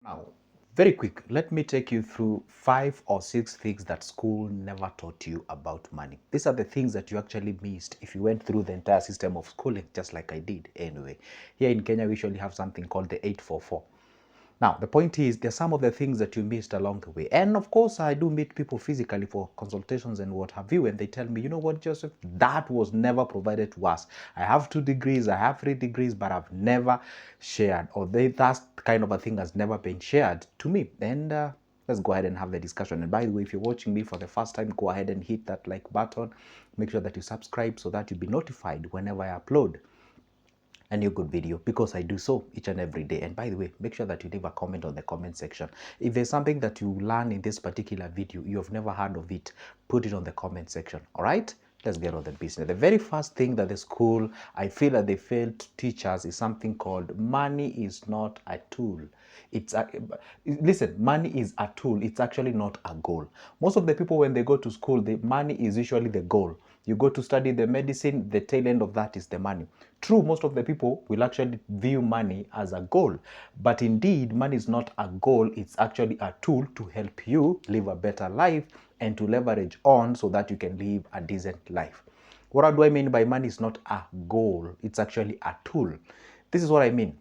Now, very quick, let me take you through 5 or 6 things that school never taught you about money. These are the things that you actually missed if you went through the entire system of schooling, just like I did anyway. Here in Kenya, we usually have something called the 844. Now, the point is, there's some of the things that you missed along the way. And of course, I do meet people physically for consultations and what have you, and they tell me, you know what, Joseph, that was never provided to us. I have 2 degrees, I have 3 degrees, but I've never shared, or that kind of a thing has never been shared to me. And let's go ahead and have the discussion. And by the way, if you're watching me for the first time, go ahead and hit that like button. Make sure that you subscribe so that you'll be notified whenever I upload a new good video, because I do so each and every day. And by the way, make sure that you leave a comment on the comment section. If there's something that you learn in this particular video, you have never heard of it, put it on the comment section. All right, let's get on the business. The very first thing that the school, I feel that they failed to teach us, is something called money is not a tool. Listen, money is a tool. It's actually not a goal. Most of the people, when they go to school, the money is usually the goal. You go to study the medicine, the tail end of that is the money. True, most of the people will actually view money as a goal, but indeed, money is not a goal. It's actually a tool to help you live a better life and to leverage on so that you can live a decent life. What do I mean by money is not a goal? It's actually a tool. This is what I mean.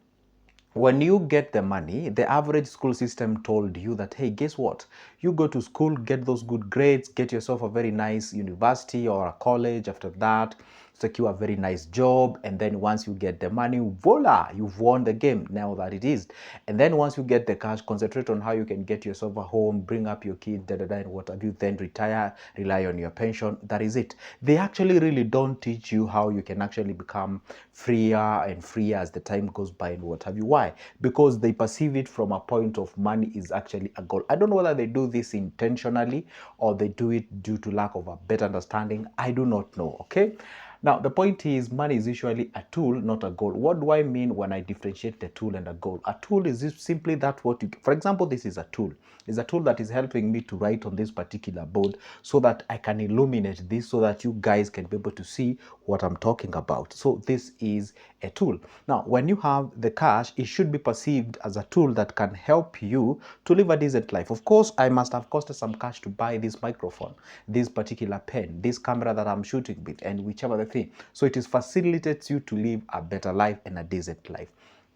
When you get the money, the average school system told you that, hey, guess what? You go to school, get those good grades, get yourself a very nice university or a college. After that, secure a very nice job. And then once you get the money, voila, you've won the game, now that it is. And then once you get the cash, concentrate on how you can get yourself a home, bring up your kid, and what have you, then retire, rely on your pension. That is it. They actually really don't teach you how you can actually become freer and freer as the time goes by and what have you. Why? Because they perceive it from a point of money is actually a goal. I don't know whether they do this intentionally or they do it due to lack of a better understanding. I do not know. Okay. Now, the point is, money is usually a tool, not a goal. What do I mean when I differentiate the tool and a goal? A tool is simply that what you, for example, this is a tool. It's a tool that is helping me to write on this particular board so that I can illuminate this so that you guys can be able to see what I'm talking about. So this is a tool. Now, when you have the cash, it should be perceived as a tool that can help you to live a decent life. Of course, I must have costed some cash to buy this microphone, this particular pen, this camera that I'm shooting with, and whichever the thing. So it is facilitates you to live a better life and a decent life.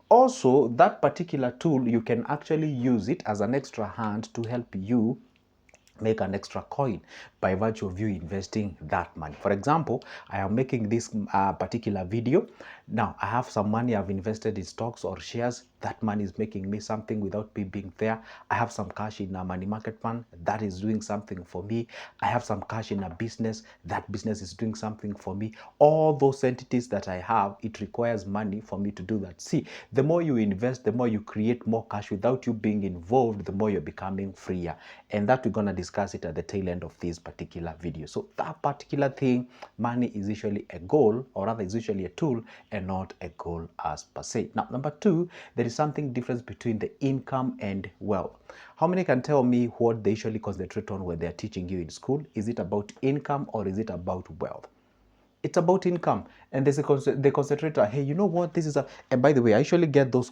Also, that particular tool, you can actually use it as an extra hand to help you make an extra coin by virtue of you investing that money. For example, I am making this particular video. Now, I have some money I've invested in stocks or shares. That money is making me something without me being there. I have some cash in a money market fund that is doing something for me. I have some cash in a business. That business is doing something for me. All those entities that I have, it requires money for me to do that. See, the more you invest, the more you create more cash without you being involved, the more you're becoming freer. And that we're going to discuss it at the tail end of this particular video. So that particular thing, money is usually a goal, or rather is usually a tool and not a goal as per se. Now, number two, there is something difference between the income and wealth. How many can tell me what they usually concentrate on when they're teaching you in school? Is it about income or is it about wealth? It's about income. And there's the concentrator, hey, you know what, this is a, and by the way, I usually get those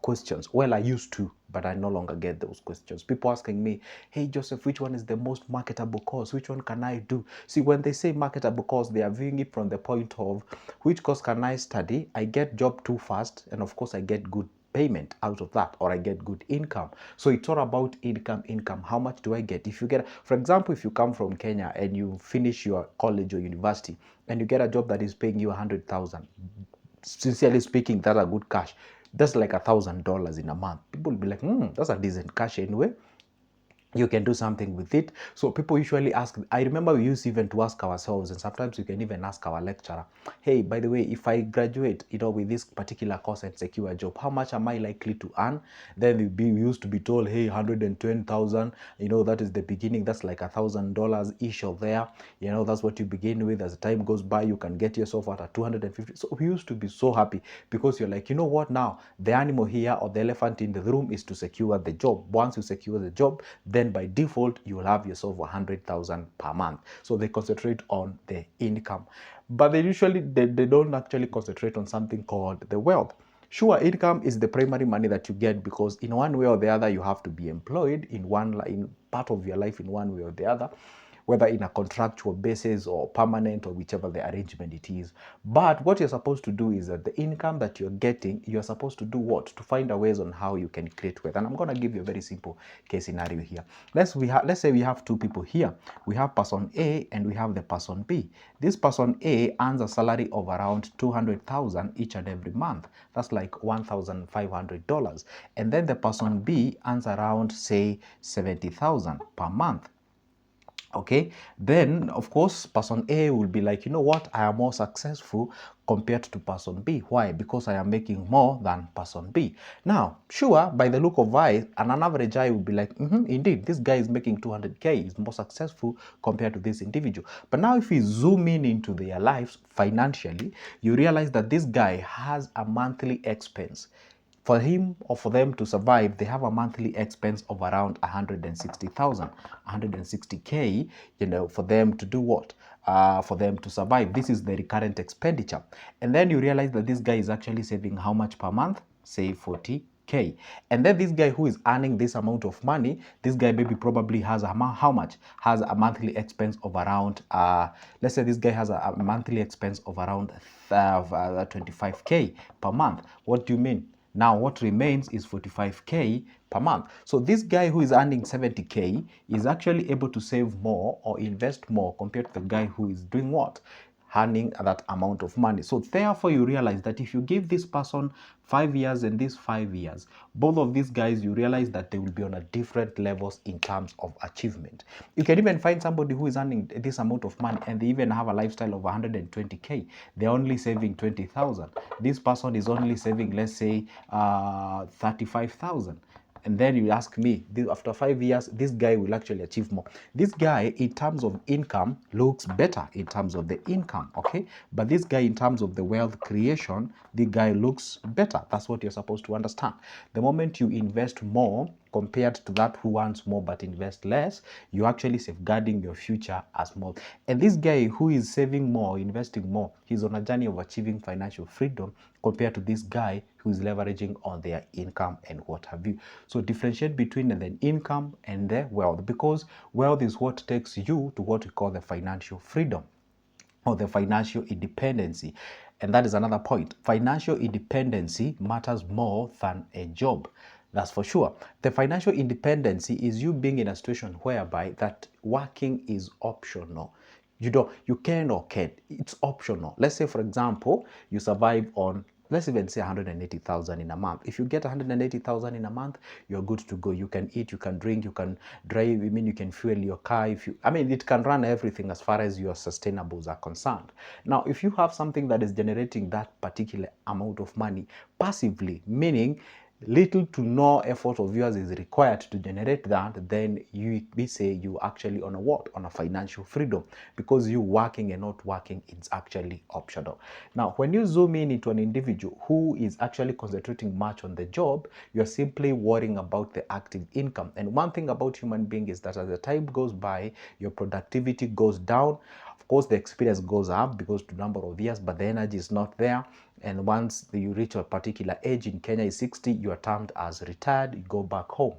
questions. Well, I used to, but I no longer get those questions. People asking me, hey, Joseph, which one is the most marketable course? Which one can I do? See, when they say marketable course, they are viewing it from the point of which course can I study? I get job too fast, and of course I get good payment out of that, or I get good income. So it's all about income. How much do I get? If you get, for example, if you come from Kenya and you finish your college or university and you get a job that is paying you 100,000, sincerely speaking, that's a good cash. That's like $1,000 in a month. People will be like, that's a decent cash anyway. You can do something with it. So people usually ask, I remember we used even to ask ourselves, and sometimes we can even ask our lecturer, hey, by the way, if I graduate, with this particular course and secure a job, how much am I likely to earn? Then we used to be told, hey, 120,000, that is the beginning. That's like $1,000 each or there. That's what you begin with. As the time goes by, you can get yourself at a 250. So we used to be so happy because you're like, you know what, now the animal here or the elephant in the room is to secure the job. Once you secure the job, then by default you will have yourself 100,000 per month. So they concentrate on the income, but they don't actually concentrate on something called the wealth. Sure, income is the primary money that you get because in one way or the other you have to be employed in part of your life in one way or the other, whether in a contractual basis or permanent or whichever the arrangement it is. But what you're supposed to do is that the income that you're getting, you're supposed to do what? To find a ways on how you can create wealth. And I'm going to give you a very simple case scenario here. Let's say we have two people here. We have person A and we have the person B. This person A earns a salary of around 200,000 each and every month. That's like $1,500. And then the person B earns around, say, 70,000 per month. Okay, then of course person A will be like, you know what, I am more successful compared to person B. Why? Because I am making more than person B. Now, sure, by the look of eyes, an average eye will be like, indeed, this guy is making 200K, is more successful compared to this individual. But now if we zoom in into their lives financially, you realize that this guy has a monthly expense. For him or for them to survive, they have a monthly expense of around 160,000, 160K, for them to do what? For them to survive. This is the recurrent expenditure. And then you realize that this guy is actually saving how much per month? Say 40K. And then this guy who is earning this amount of money, this guy maybe probably has how much? Has a monthly expense of around, let's say this guy has a monthly expense of around 25K per month. What do you mean? Now what remains is 45K per month. So this guy who is earning 70K is actually able to save more or invest more compared to the guy who is doing what? Earning that amount of money. So therefore you realize that if you give this person 5 years and this 5 years, both of these guys, you realize that they will be on a different levels in terms of achievement. You can even find somebody who is earning this amount of money and they even have a lifestyle of 120K. They're only saving 20,000. This person is only saving, let's say, 35,000. And then you ask me, after 5 years, this guy will actually achieve more. This guy, in terms of income, looks better in terms of the income, okay? But this guy, in terms of the wealth creation, the guy looks better. That's what you're supposed to understand. The moment you invest more compared to that who wants more but invest less, you're actually safeguarding your future as well. And this guy who is saving more, investing more, he's on a journey of achieving financial freedom compared to this guy who is leveraging on their income and what have you. So differentiate between the income and the wealth, because wealth is what takes you to what we call the financial freedom or the financial independency. And that is another point. Financial independency matters more than a job. That's for sure. The financial independency is you being in a situation whereby that working is optional. You can or can't. It's optional. Let's say, for example, you survive on, let's even say 180,000 in a month. If you get 180,000 in a month, you're good to go. You can eat, you can drink, you can drive. You can fuel your car. It can run everything as far as your sustainables are concerned. Now, if you have something that is generating that particular amount of money passively, meaning little to no effort of yours is required to generate that, then we say you actually on a financial freedom, because you working and not working, it's actually optional. Now when you zoom in into an individual who is actually concentrating much on the job, you're simply worrying about the active income. And one thing about human being is that as the time goes by, your productivity goes down. Of course, the experience goes up because the number of years, but the energy is not there. And once you reach a particular age, in Kenya is 60, you are termed as retired, you go back home.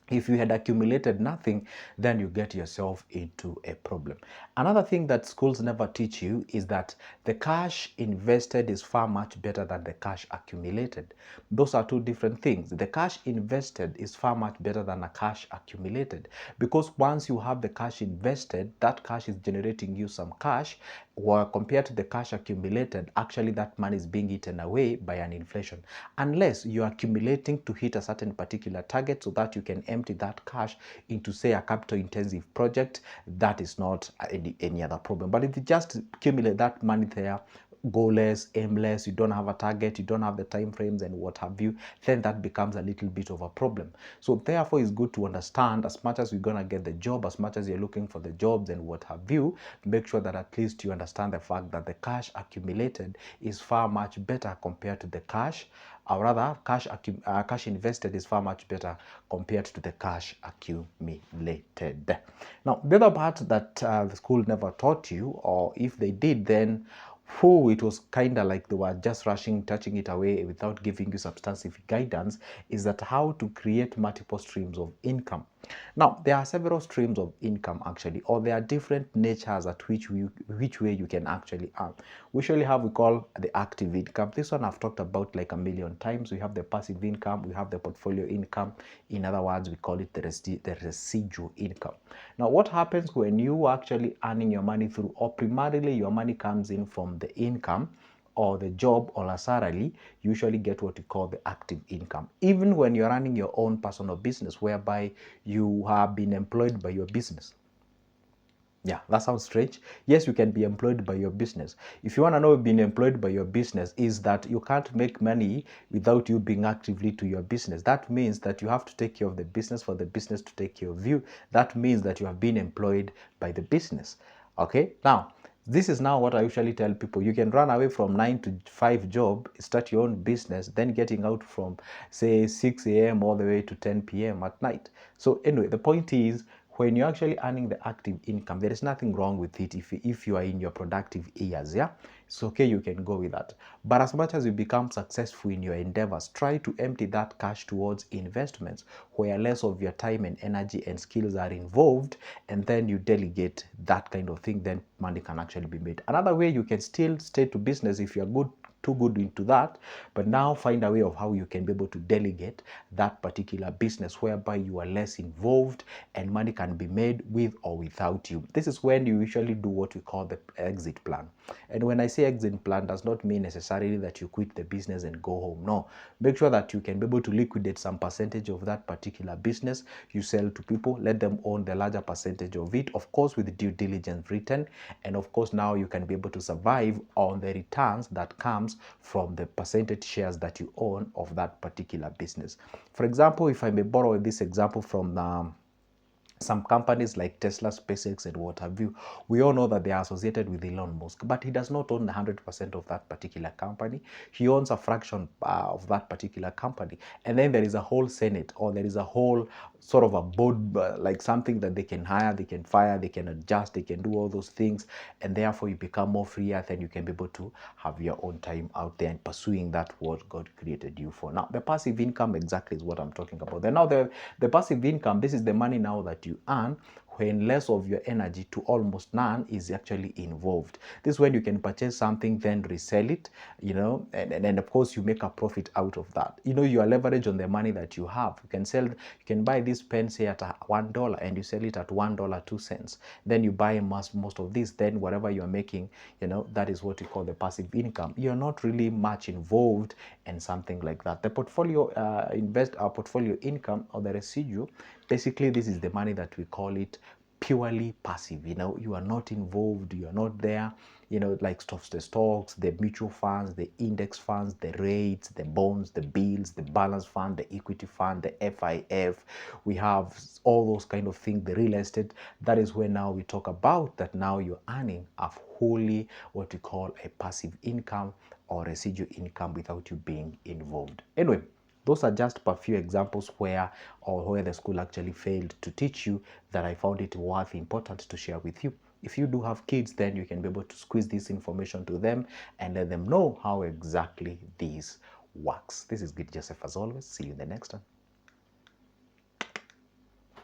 If you had accumulated nothing, then you get yourself into a problem. Another thing that schools never teach you is that the cash invested is far much better than the cash accumulated. Those are two different things. The cash invested is far much better than a cash accumulated, because once you have the cash invested, that cash is generating you some cash, or compared to the cash accumulated, actually that money is being eaten away by an inflation. Unless you're accumulating to hit a certain particular target so that you can empty that cash into, say, a capital intensive project, that is not any other problem. But if you just accumulate that money there, goalless, aimless, you don't have a target, you don't have the time frames and what have you, then that becomes a little bit of a problem. So therefore it's good to understand, as much as you're gonna get the job, as much as you're looking for the jobs and what have you, make sure that at least you understand the fact that the cash accumulated is far much better compared to the cash, or rather cash invested is far much better compared to the cash accumulated. Now the other part that the school never taught you, or if they did, then who it was kind of like they were just rushing, touching it away without giving you substantive guidance, is that how to create multiple streams of income. Now, there are several streams of income actually, or there are different natures at which way you can actually earn. We usually have, we call the active income. This one I've talked about like a million times. We have the passive income, we have the portfolio income. In other words, we call it the residual income. Now, what happens when you actually earning your money through, or primarily your money comes in from the income or the job or a salary, you usually get what we call the active income. Even when you're running your own personal business, whereby you have been employed by your business. Yeah, that sounds strange. Yes, you can be employed by your business. If you want to know being employed by your business is that you can't make money without you being actively to your business. That means that you have to take care of the business for the business to take care of you. That means that you have been employed by the business. Okay, now this is now what I usually tell people. You can run away from 9 to 5 job, start your own business, then getting out from say 6 a.m. all the way to 10 p.m. at night. So anyway, the point is, when you're actually earning the active income, there is nothing wrong with it if you are in your productive years. Yeah, it's okay, you can go with that. But as much as you become successful in your endeavors, try to empty that cash towards investments where less of your time and energy and skills are involved, and then you delegate that kind of thing, then money can actually be made. Another way you can still stay to business if you're too good into that, but now find a way of how you can be able to delegate that particular business whereby you are less involved and money can be made with or without you. This is when you usually do what we call the exit plan. And when I say exit plan, does not mean necessarily that you quit the business and go home. No, make sure that you can be able to liquidate some percentage of that particular business. You sell to people, let them own the larger percentage of it, of course with due diligence written, and of course now you can be able to survive on the returns that comes from the percentage shares that you own of that particular business. For example, if I may borrow this example from some companies like Tesla, SpaceX, and what have you, we all know that they are associated with Elon Musk, but he does not own 100% of that particular company. He owns a fraction of that particular company. And then there is a whole Senate, or there is a whole sort of a board, like something that they can hire, they can fire, they can adjust, they can do all those things. And therefore you become more freer, then you can be able to have your own time out there and pursuing that what God created you for. Now, the passive income exactly is what I'm talking about. Then now the passive income, this is the money now that you earn when less of your energy to almost none is actually involved. This is when you can purchase something, then resell it, and of course you make a profit out of that. You are leverage on the money that you have. You can buy this pen say at $1 and you sell it at $1.02. Then you buy most of this, then whatever you are making, that is what you call the passive income. You're not really much involved in something like that. The portfolio portfolio income, or the residual, basically this is the money that we call it purely passive. You are not involved, you are not there, like the stocks, the mutual funds, the index funds, the rates, the bonds, the bills, the balance fund, the equity fund, the FIF. We have all those kind of things, the real estate. That is where now we talk about that now you're earning a wholly what we call a passive income or residual income without you being involved. Anyway, those are just a few examples where the school actually failed to teach you that I found it worth important to share with you. If you do have kids, then you can be able to squeeze this information to them and let them know how exactly this works. This is Good Joseph as always. See you in the next one.